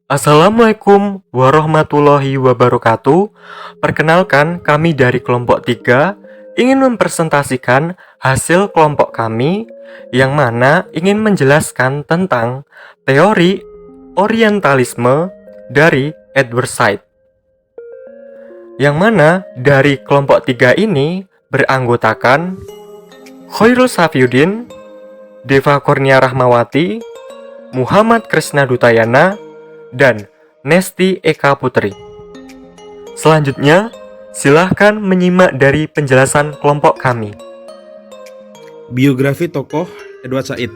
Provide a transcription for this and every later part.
Assalamualaikum warahmatullahi wabarakatuh. Perkenalkan, kami dari kelompok 3 ingin mempresentasikan hasil kelompok kami yang mana ingin menjelaskan tentang teori Orientalisme dari Edward Said. Yang mana dari kelompok 3 ini beranggotakan Khairul Safiuddin, Deva Kurnia Rahmawati, Muhammad Krisna Dutayana, dan Nesti Eka Putri. Selanjutnya, silahkan menyimak dari penjelasan kelompok kami. Biografi tokoh Edward Said.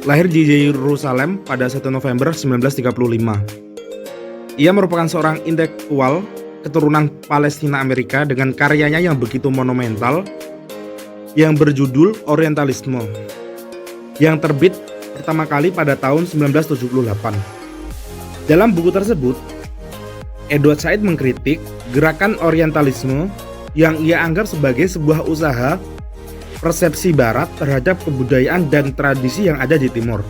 Lahir di Yerusalem pada 1 November 1935. Ia merupakan seorang intelektual keturunan Palestina Amerika dengan karyanya yang begitu monumental yang berjudul Orientalisme, yang terbit pertama kali pada tahun 1978. Dalam buku tersebut, Edward Said mengkritik gerakan Orientalisme yang ia anggap sebagai sebuah usaha persepsi Barat terhadap kebudayaan dan tradisi yang ada di Timur,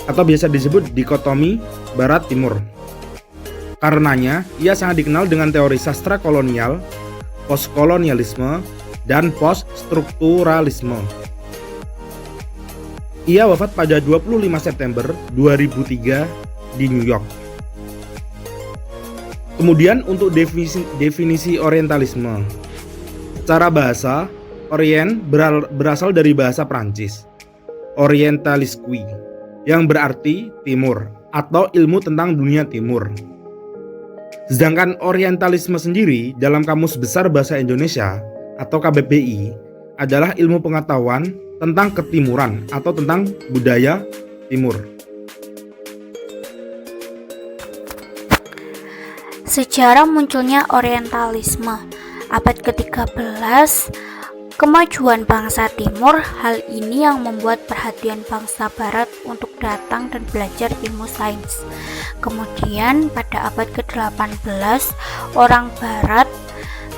atau biasa disebut dikotomi Barat-Timur. Karenanya, ia sangat dikenal dengan teori sastra kolonial, postkolonialisme, dan poststrukturalisme. Ia wafat pada 25 September 2003 di New York. Kemudian untuk definisi Orientalisme. Secara bahasa, Orient berasal dari bahasa Prancis, Orientalisque, yang berarti timur atau ilmu tentang dunia timur. Sedangkan Orientalisme sendiri dalam Kamus Besar Bahasa Indonesia atau KBBI adalah ilmu pengetahuan tentang ketimuran atau tentang budaya timur. Sejarah munculnya Orientalisme. Abad ke-13, kemajuan bangsa Timur, hal ini yang membuat perhatian bangsa Barat untuk datang dan belajar ilmu sains. Kemudian pada abad ke-18, orang Barat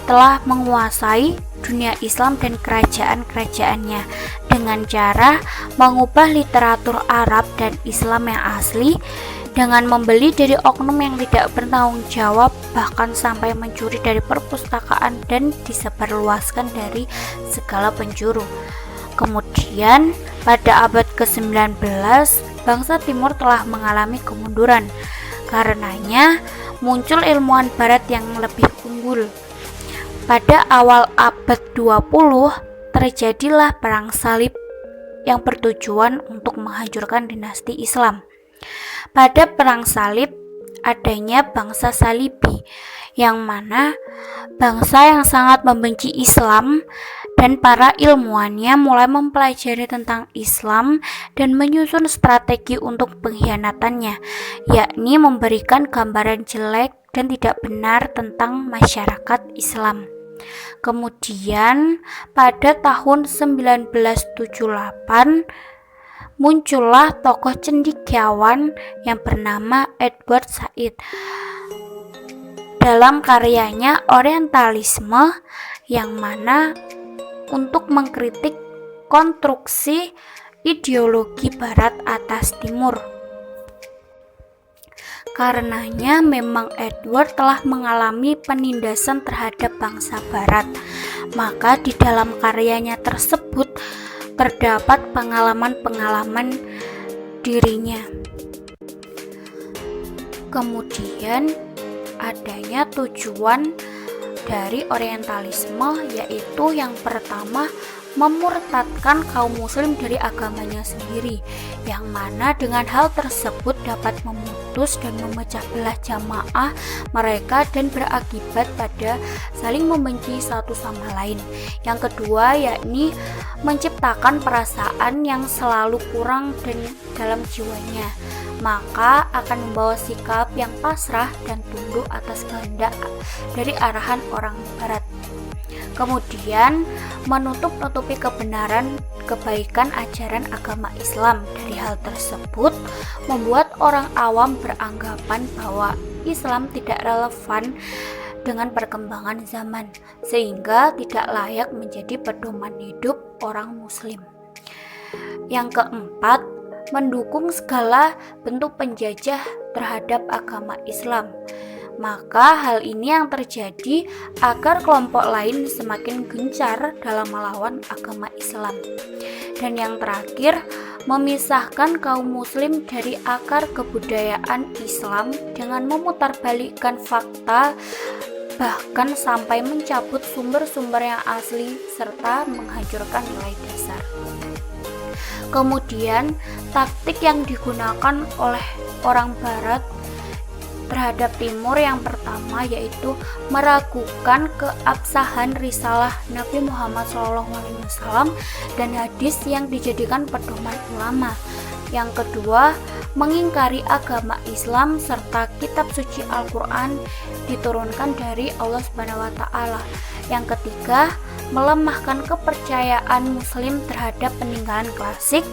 telah menguasai dunia Islam dan kerajaan-kerajaannya dengan cara mengubah literatur Arab dan Islam yang asli dengan membeli dari oknum yang tidak bertanggung jawab, bahkan sampai mencuri dari perpustakaan dan disebarluaskan dari segala penjuru. Kemudian pada abad ke-19, bangsa Timur telah mengalami kemunduran. Karenanya muncul ilmuwan Barat yang lebih unggul. Pada awal abad 20 terjadilah perang salib yang bertujuan untuk menghancurkan dinasti Islam. Pada perang salib adanya bangsa Salibi, yang mana bangsa yang sangat membenci Islam, dan para ilmuwannya mulai mempelajari tentang Islam dan menyusun strategi untuk pengkhianatannya, yakni memberikan gambaran jelek dan tidak benar tentang masyarakat Islam. Kemudian pada tahun 1978 muncullah tokoh cendekiawan yang bernama Edward Said. Dalam karyanya Orientalisme, yang mana untuk mengkritik konstruksi ideologi Barat atas Timur. Karenanya memang Edward telah mengalami penindasan terhadap bangsa Barat. Maka di dalam karyanya tersebut terdapat pengalaman-pengalaman dirinya. Kemudian adanya tujuan dari Orientalisme, yaitu yang pertama memurtadkan kaum muslim dari agamanya sendiri, yang mana dengan hal tersebut dapat memutus dan memecah belah jamaah mereka dan berakibat pada saling membenci satu sama lain. Yang kedua yakni menciptakan perasaan yang selalu kurang dan dalam jiwanya, maka akan membawa sikap yang pasrah dan tunduk atas kehendak dari arahan orang Barat. Kemudian menutup-nutupi kebenaran kebaikan ajaran agama Islam. Dari hal tersebut membuat orang awam beranggapan bahwa Islam tidak relevan dengan perkembangan zaman, sehingga tidak layak menjadi pedoman hidup orang muslim. Yang keempat, mendukung segala bentuk penjajah terhadap agama Islam. Maka hal ini yang terjadi agar kelompok lain semakin gencar dalam melawan agama Islam. Dan yang terakhir, memisahkan kaum muslim dari akar kebudayaan Islam dengan memutarbalikkan fakta, bahkan sampai mencabut sumber-sumber yang asli serta menghancurkan nilai dasar. Kemudian, taktik yang digunakan oleh orang barat terhadap timur yang pertama yaitu meragukan keabsahan risalah Nabi Muhammad SAW dan hadis yang dijadikan pedoman ulama. Yang kedua, mengingkari agama Islam serta kitab suci Al-Quran diturunkan dari Allah SWT. Yang ketiga, melemahkan kepercayaan muslim terhadap peninggalan klasik.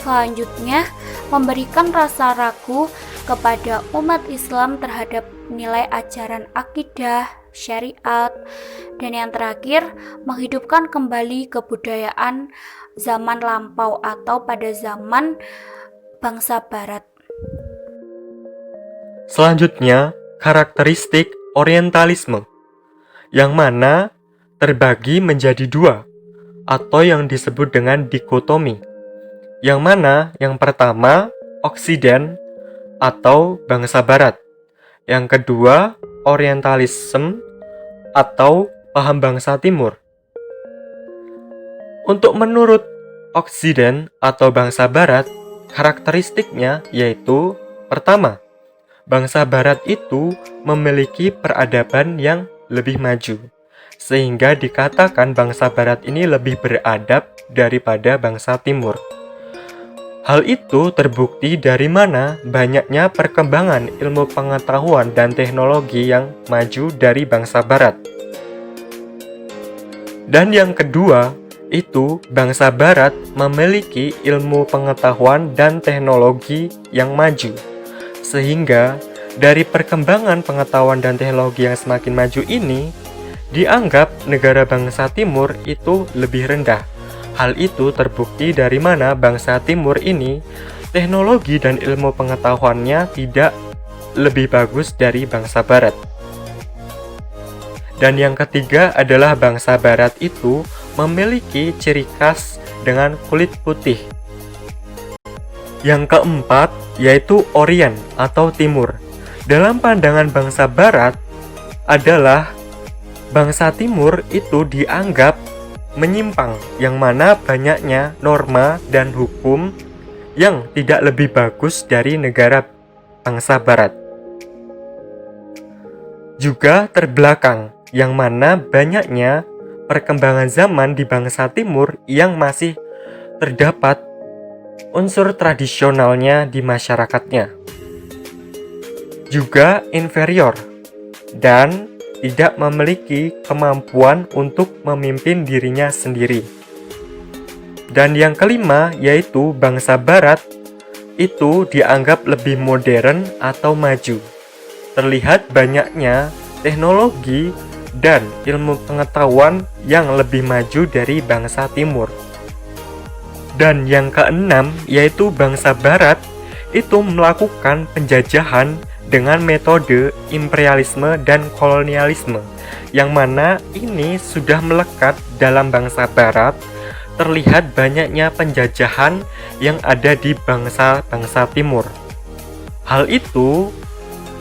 Selanjutnya, memberikan rasa ragu kepada umat Islam terhadap nilai ajaran akidah, syariat, dan yang terakhir, menghidupkan kembali kebudayaan zaman lampau atau pada zaman bangsa barat. Selanjutnya, karakteristik orientalisme, yang mana terbagi menjadi dua, atau yang disebut dengan dikotomi. Yang mana yang pertama, Oksiden atau bangsa barat. Yang kedua, orientalisme atau paham bangsa timur. Untuk menurut Oksiden atau bangsa barat, karakteristiknya yaitu pertama, bangsa barat itu memiliki peradaban yang lebih maju, sehingga dikatakan bangsa barat ini lebih beradab daripada bangsa timur. Hal itu terbukti dari mana banyaknya perkembangan ilmu pengetahuan dan teknologi yang maju dari bangsa barat. Dan yang kedua, itu bangsa barat memiliki ilmu pengetahuan dan teknologi yang maju. Sehingga dari perkembangan pengetahuan dan teknologi yang semakin maju ini, dianggap negara bangsa timur itu lebih rendah. Hal itu terbukti dari mana bangsa timur ini teknologi dan ilmu pengetahuannya tidak lebih bagus dari bangsa barat. Dan yang ketiga adalah bangsa barat itu memiliki ciri khas dengan kulit putih. Yang keempat yaitu Orient atau timur. Dalam pandangan bangsa barat adalah bangsa timur itu dianggap menyimpang, yang mana banyaknya norma dan hukum yang tidak lebih bagus dari negara bangsa barat. Juga terbelakang, yang mana banyaknya perkembangan zaman di bangsa timur yang masih terdapat unsur tradisionalnya di masyarakatnya. Juga inferior dan tidak memiliki kemampuan untuk memimpin dirinya sendiri. Dan yang kelima yaitu bangsa barat itu dianggap lebih modern atau maju. Terlihat banyaknya teknologi dan ilmu pengetahuan yang lebih maju dari bangsa timur. Dan yang keenam yaitu bangsa barat itu melakukan penjajahan dengan metode imperialisme dan kolonialisme, yang mana ini sudah melekat dalam bangsa barat. Terlihat banyaknya penjajahan yang ada di bangsa-bangsa timur. Hal itu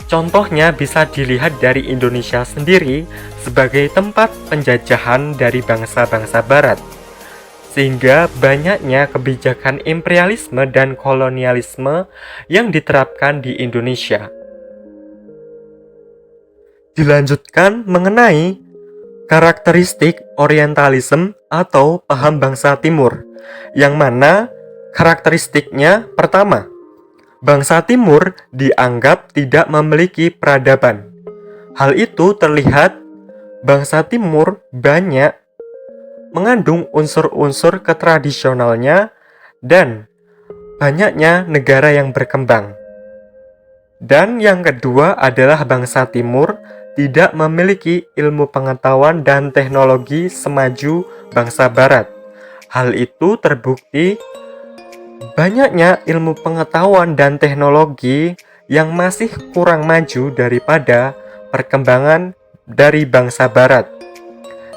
contohnya bisa dilihat dari Indonesia sendiri sebagai tempat penjajahan dari bangsa-bangsa barat, sehingga banyaknya kebijakan imperialisme dan kolonialisme yang diterapkan di Indonesia. Dilanjutkan mengenai karakteristik orientalisme atau paham bangsa timur, yang mana karakteristiknya pertama, bangsa timur dianggap tidak memiliki peradaban. Hal itu terlihat bangsa timur banyak mengandung unsur-unsur ketradisionalnya dan banyaknya negara yang berkembang. Dan yang kedua adalah bangsa timur tidak memiliki ilmu pengetahuan dan teknologi semaju bangsa barat. Hal itu terbukti Banyaknya ilmu pengetahuan dan teknologi yang masih kurang maju daripada perkembangan dari bangsa barat.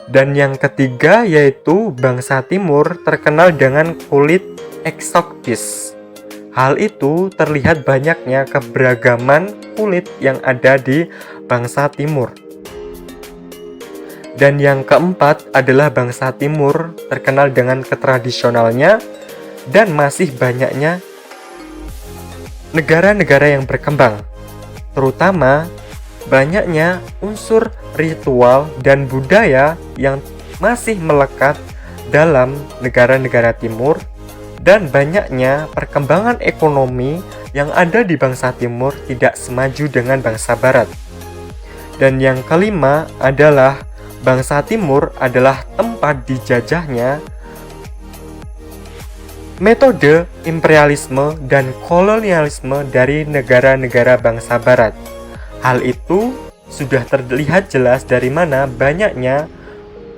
Dan yang ketiga yaitu bangsa timur terkenal dengan kulit eksotis. Hal itu terlihat banyaknya keberagaman kulit yang ada di bangsa timur. Dan yang keempat adalah bangsa timur terkenal dengan ketradisionalnya dan masih banyaknya negara-negara yang berkembang, terutama banyaknya unsur ritual dan budaya yang masih melekat dalam negara-negara timur, dan banyaknya perkembangan ekonomi yang ada di bangsa timur tidak semaju dengan bangsa barat. Dan yang kelima adalah bangsa timur adalah tempat dijajahnya metode imperialisme dan kolonialisme dari negara-negara bangsa barat. Hal itu sudah terlihat jelas dari mana banyaknya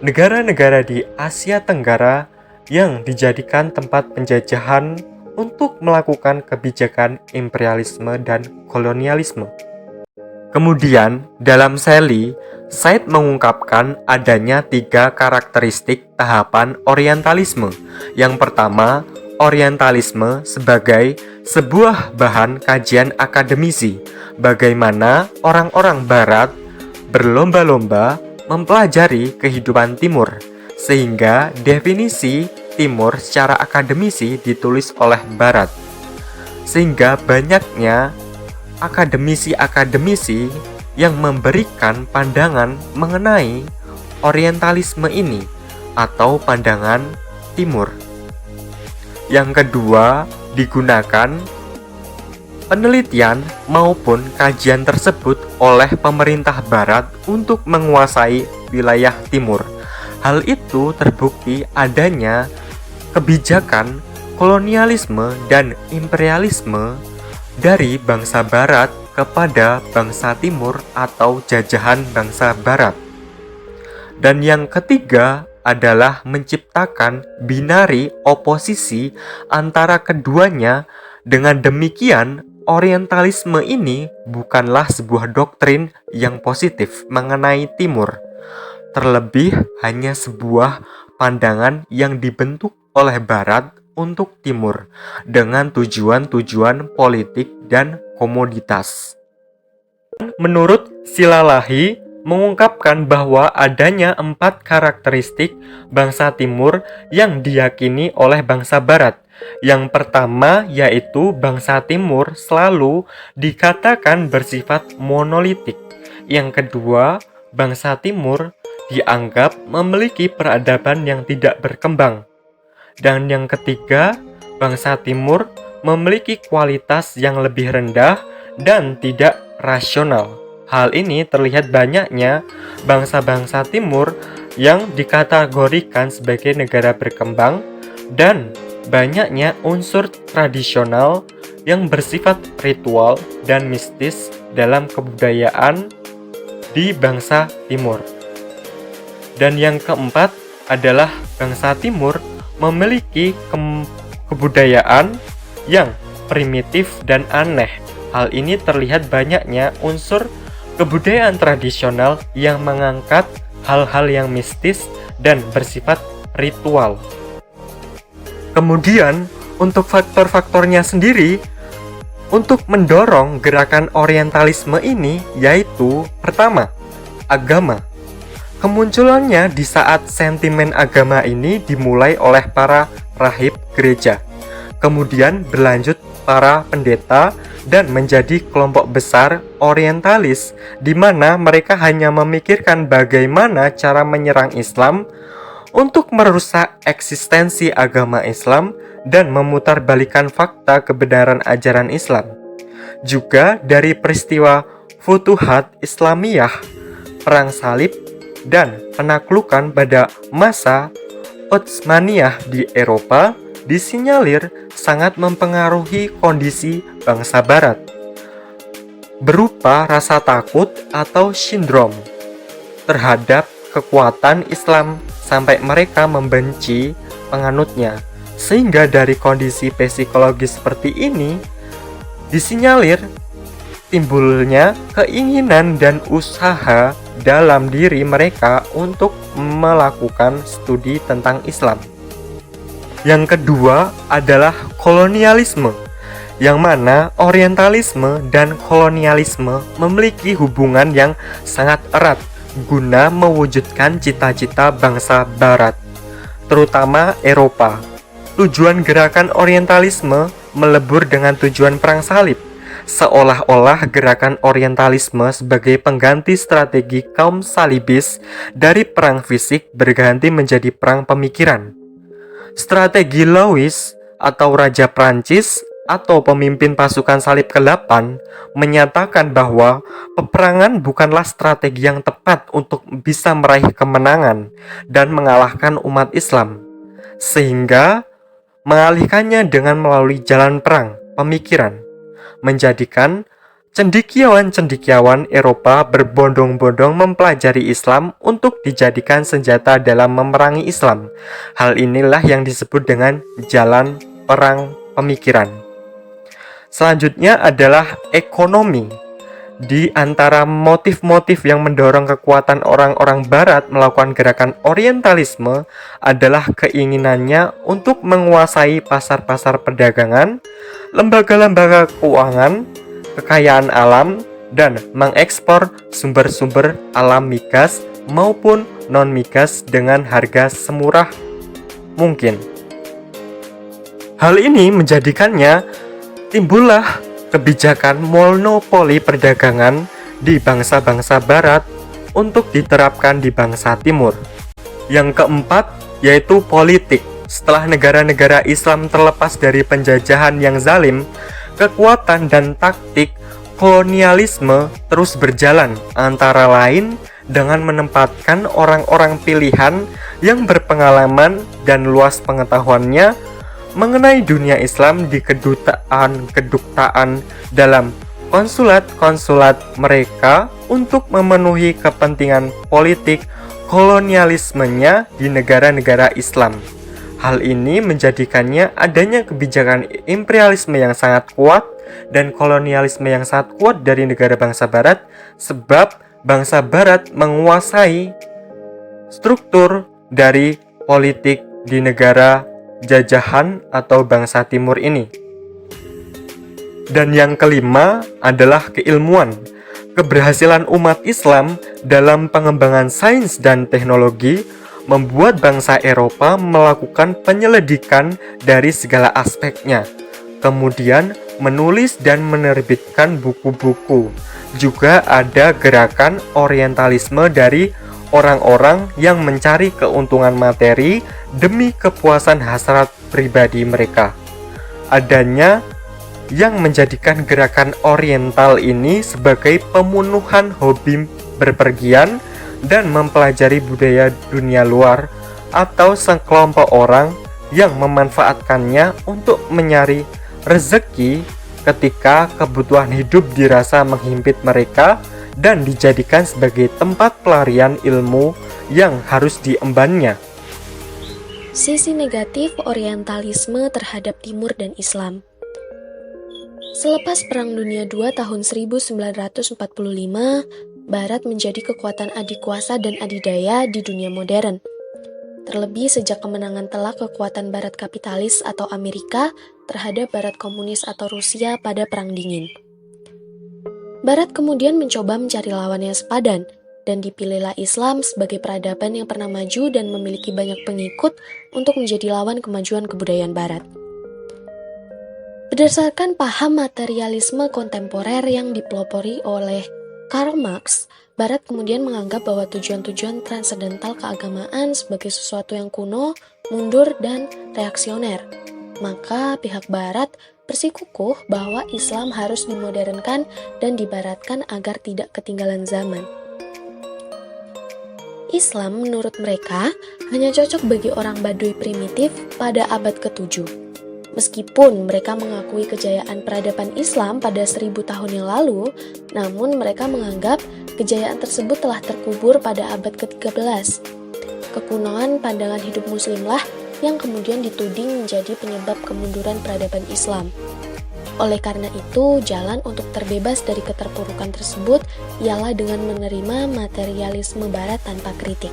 negara-negara di Asia Tenggara yang dijadikan tempat penjajahan untuk melakukan kebijakan imperialisme dan kolonialisme. Kemudian, dalam Shelley, Said mengungkapkan adanya 3 karakteristik tahapan orientalisme. Yang pertama, orientalisme sebagai sebuah bahan kajian akademisi, bagaimana orang-orang barat berlomba-lomba mempelajari kehidupan timur, sehingga definisi timur secara akademisi ditulis oleh barat. Sehingga banyaknya akademisi-akademisi yang memberikan pandangan mengenai orientalisme ini atau pandangan timur. Yang kedua, digunakan penelitian maupun kajian tersebut oleh pemerintah barat untuk menguasai wilayah timur. Hal itu terbukti adanya kebijakan kolonialisme dan imperialisme dari bangsa barat kepada bangsa timur atau jajahan bangsa barat. Dan yang ketiga adalah menciptakan binari oposisi antara keduanya. Dengan demikian, orientalisme ini bukanlah sebuah doktrin yang positif mengenai timur, terlebih hanya sebuah pandangan yang dibentuk oleh barat untuk timur dengan tujuan-tujuan politik dan komoditas. Menurut Silalahi mengungkapkan bahwa adanya 4 karakteristik bangsa timur yang diyakini oleh bangsa barat. Yang pertama yaitu bangsa timur selalu dikatakan bersifat monolitik. Yang kedua, bangsa timur dianggap memiliki peradaban yang tidak berkembang. Dan yang ketiga, bangsa timur memiliki kualitas yang lebih rendah dan tidak rasional. Hal ini terlihat banyaknya bangsa-bangsa timur yang dikategorikan sebagai negara berkembang dan banyaknya unsur tradisional yang bersifat ritual dan mistis dalam kebudayaan di bangsa timur. Dan yang keempat adalah bangsa timur memiliki kebudayaan yang primitif dan aneh. Hal ini terlihat banyaknya unsur kebudayaan tradisional yang mengangkat hal-hal yang mistis dan bersifat ritual. Kemudian, untuk faktor-faktornya sendiri, untuk mendorong gerakan orientalisme ini yaitu pertama, agama. Kemunculannya di saat sentimen agama ini dimulai oleh para rahib gereja, kemudian berlanjut para pendeta dan menjadi kelompok besar orientalis di mana mereka hanya memikirkan bagaimana cara menyerang Islam untuk merusak eksistensi agama Islam dan memutarbalikkan fakta kebenaran ajaran Islam. Juga dari peristiwa Futuhat Islamiyah, perang salib, dan penaklukan pada masa Utsmaniyah di Eropa disinyalir sangat mempengaruhi kondisi bangsa barat, berupa rasa takut atau sindrom terhadap kekuatan Islam sampai mereka membenci penganutnya. Sehingga dari kondisi psikologis seperti ini, disinyalir timbulnya keinginan dan usaha dalam diri mereka untuk melakukan studi tentang Islam. Yang kedua adalah kolonialisme, yang mana orientalisme dan kolonialisme memiliki hubungan yang sangat erat guna mewujudkan cita-cita bangsa Barat, terutama Eropa. Tujuan gerakan orientalisme melebur dengan tujuan perang salib, seolah-olah gerakan orientalisme sebagai pengganti strategi kaum salibis dari perang fisik berganti menjadi perang pemikiran. Strategi Louis atau Raja Prancis atau pemimpin pasukan salib ke-8 menyatakan bahwa peperangan bukanlah strategi yang tepat untuk bisa meraih kemenangan dan mengalahkan umat Islam, sehingga mengalihkannya dengan melalui jalan perang pemikiran, menjadikan cendekiawan-cendekiawan Eropa berbondong-bondong mempelajari Islam untuk dijadikan senjata dalam memerangi Islam. Hal inilah yang disebut dengan jalan perang pemikiran. Selanjutnya adalah ekonomi. Di antara motif-motif yang mendorong kekuatan orang-orang Barat melakukan gerakan orientalisme adalah keinginannya untuk menguasai pasar-pasar perdagangan, lembaga-lembaga keuangan, kekayaan alam, dan mengekspor sumber-sumber alam migas maupun non-migas dengan harga semurah mungkin. Hal ini menjadikannya timbullah kebijakan monopoli perdagangan di bangsa-bangsa Barat untuk diterapkan di bangsa Timur. Yang keempat yaitu politik. Setelah negara-negara Islam terlepas dari penjajahan yang zalim, kekuatan dan taktik kolonialisme terus berjalan, antara lain dengan menempatkan orang-orang pilihan yang berpengalaman dan luas pengetahuannya mengenai dunia Islam di kedutaan dalam konsulat-konsulat mereka untuk memenuhi kepentingan politik kolonialismenya di negara-negara Islam. Hal ini menjadikannya adanya kebijakan imperialisme yang sangat kuat dan kolonialisme yang sangat kuat dari negara bangsa Barat, sebab bangsa Barat menguasai struktur dari politik di negara jajahan atau bangsa Timur ini. Dan yang kelima adalah keilmuan. Keberhasilan umat Islam dalam pengembangan sains dan teknologi membuat bangsa Eropa melakukan penyelidikan dari segala aspeknya, kemudian menulis dan menerbitkan buku-buku. Juga ada gerakan orientalisme dari orang-orang yang mencari keuntungan materi demi kepuasan hasrat pribadi mereka. Adanya yang menjadikan gerakan oriental ini sebagai pemenuhan hobi berpergian dan mempelajari budaya dunia luar, atau sekelompok orang yang memanfaatkannya untuk mencari rezeki ketika kebutuhan hidup dirasa menghimpit mereka dan dijadikan sebagai tempat pelarian ilmu yang harus diembannya. Sisi negatif orientalisme terhadap Timur dan Islam. Selepas Perang Dunia II tahun 1945, Barat menjadi kekuatan adikuasa dan adidaya di dunia modern. Terlebih sejak kemenangan telak kekuatan Barat kapitalis atau Amerika terhadap Barat komunis atau Rusia pada Perang Dingin. Barat kemudian mencoba mencari lawan yang sepadan, dan dipilihlah Islam sebagai peradaban yang pernah maju dan memiliki banyak pengikut untuk menjadi lawan kemajuan kebudayaan Barat. Berdasarkan paham materialisme kontemporer yang dipelopori oleh Karl Marx, Barat kemudian menganggap bahwa tujuan-tujuan transendental keagamaan sebagai sesuatu yang kuno, mundur, dan reaksioner. Maka pihak Barat bersikukuh bahwa Islam harus dimodernkan dan dibaratkan agar tidak ketinggalan zaman. Islam menurut mereka hanya cocok bagi orang Baduy primitif pada abad ke-7. Meskipun mereka mengakui kejayaan peradaban Islam pada 1000 tahun yang lalu, namun mereka menganggap kejayaan tersebut telah terkubur pada abad ke-13. Kekunoan pandangan hidup muslimlah yang kemudian dituding menjadi penyebab kemunduran peradaban Islam. Oleh karena itu, jalan untuk terbebas dari keterpurukan tersebut ialah dengan menerima materialisme Barat tanpa kritik.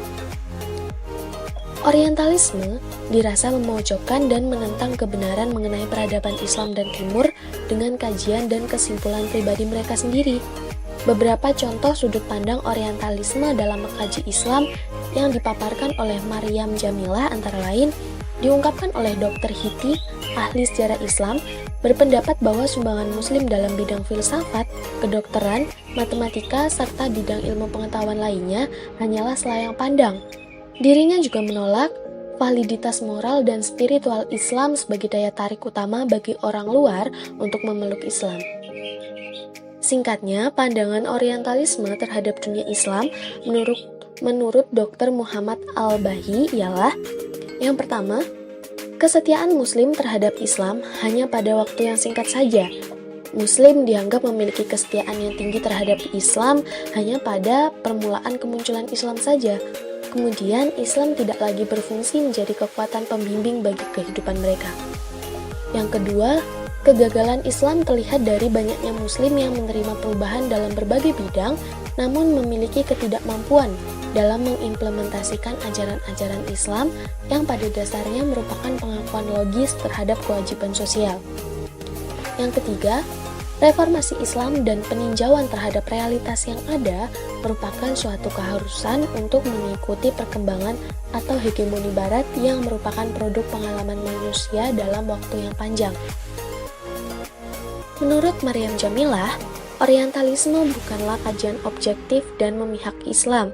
Orientalisme dirasa memojokkan dan menentang kebenaran mengenai peradaban Islam dan Timur dengan kajian dan kesimpulan pribadi mereka sendiri. Beberapa contoh sudut pandang Orientalisme dalam mengkaji Islam yang dipaparkan oleh Maryam Jamilah antara lain diungkapkan oleh Dr. Hiti, ahli sejarah Islam, berpendapat bahwa sumbangan Muslim dalam bidang filsafat, kedokteran, matematika, serta bidang ilmu pengetahuan lainnya hanyalah selayang pandang. Dirinya juga menolak validitas moral dan spiritual Islam sebagai daya tarik utama bagi orang luar untuk memeluk Islam. Singkatnya, pandangan Orientalisme terhadap dunia Islam menurut Dr. Muhammad Al-Bahi ialah: yang pertama, kesetiaan Muslim terhadap Islam hanya pada waktu yang singkat saja. Muslim dianggap memiliki kesetiaan yang tinggi terhadap Islam hanya pada permulaan kemunculan Islam saja. Kemudian, Islam tidak lagi berfungsi menjadi kekuatan pembimbing bagi kehidupan mereka. Yang kedua, kegagalan Islam terlihat dari banyaknya Muslim yang menerima perubahan dalam berbagai bidang, namun memiliki ketidakmampuan dalam mengimplementasikan ajaran-ajaran Islam yang pada dasarnya merupakan pengakuan logis terhadap kewajiban sosial. Yang ketiga, reformasi Islam dan peninjauan terhadap realitas yang ada merupakan suatu keharusan untuk mengikuti perkembangan atau hegemoni Barat yang merupakan produk pengalaman manusia dalam waktu yang panjang. Menurut Maryam Jamilah, Orientalisme bukanlah kajian objektif dan memihak Islam.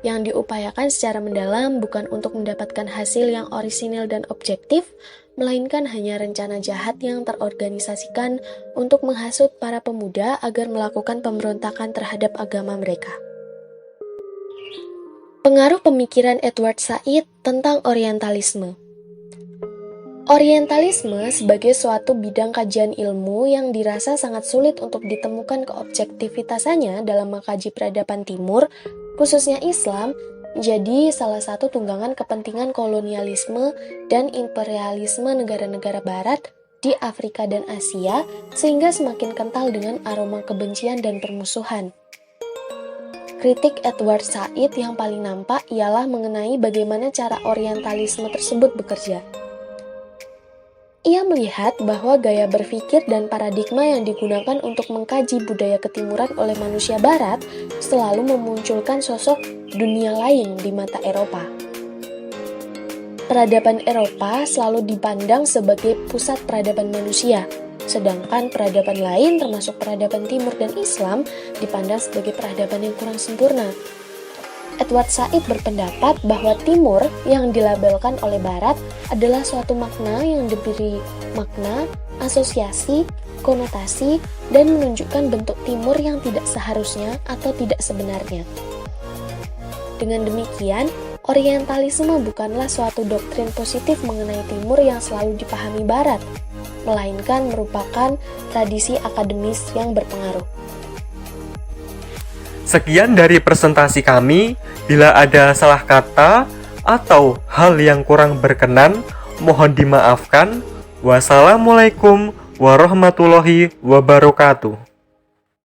Yang diupayakan secara mendalam bukan untuk mendapatkan hasil yang orisinil dan objektif, melainkan hanya rencana jahat yang terorganisasikan untuk menghasut para pemuda agar melakukan pemberontakan terhadap agama mereka. Pengaruh pemikiran Edward Said tentang Orientalisme. Orientalisme sebagai suatu bidang kajian ilmu yang dirasa sangat sulit untuk ditemukan keobjektivitasannya dalam mengkaji peradaban Timur, khususnya Islam, menjadi salah satu tunggangan kepentingan kolonialisme dan imperialisme negara-negara Barat di Afrika dan Asia, sehingga semakin kental dengan aroma kebencian dan permusuhan. Kritik Edward Said yang paling nampak ialah mengenai bagaimana cara Orientalisme tersebut bekerja. Ia melihat bahwa gaya berpikir dan paradigma yang digunakan untuk mengkaji budaya ketimuran oleh manusia Barat selalu memunculkan sosok dunia lain di mata Eropa. Peradaban Eropa selalu dipandang sebagai pusat peradaban manusia, sedangkan peradaban lain termasuk peradaban Timur dan Islam dipandang sebagai peradaban yang kurang sempurna. Edward Said berpendapat bahwa Timur yang dilabelkan oleh Barat adalah suatu makna yang diberi makna, asosiasi, konotasi, dan menunjukkan bentuk Timur yang tidak seharusnya atau tidak sebenarnya. Dengan demikian, Orientalisme bukanlah suatu doktrin positif mengenai Timur yang selalu dipahami Barat, melainkan merupakan tradisi akademis yang berpengaruh. Sekian dari presentasi kami. Bila ada salah kata atau hal yang kurang berkenan, mohon dimaafkan. Wassalamualaikum warahmatullahi wabarakatuh.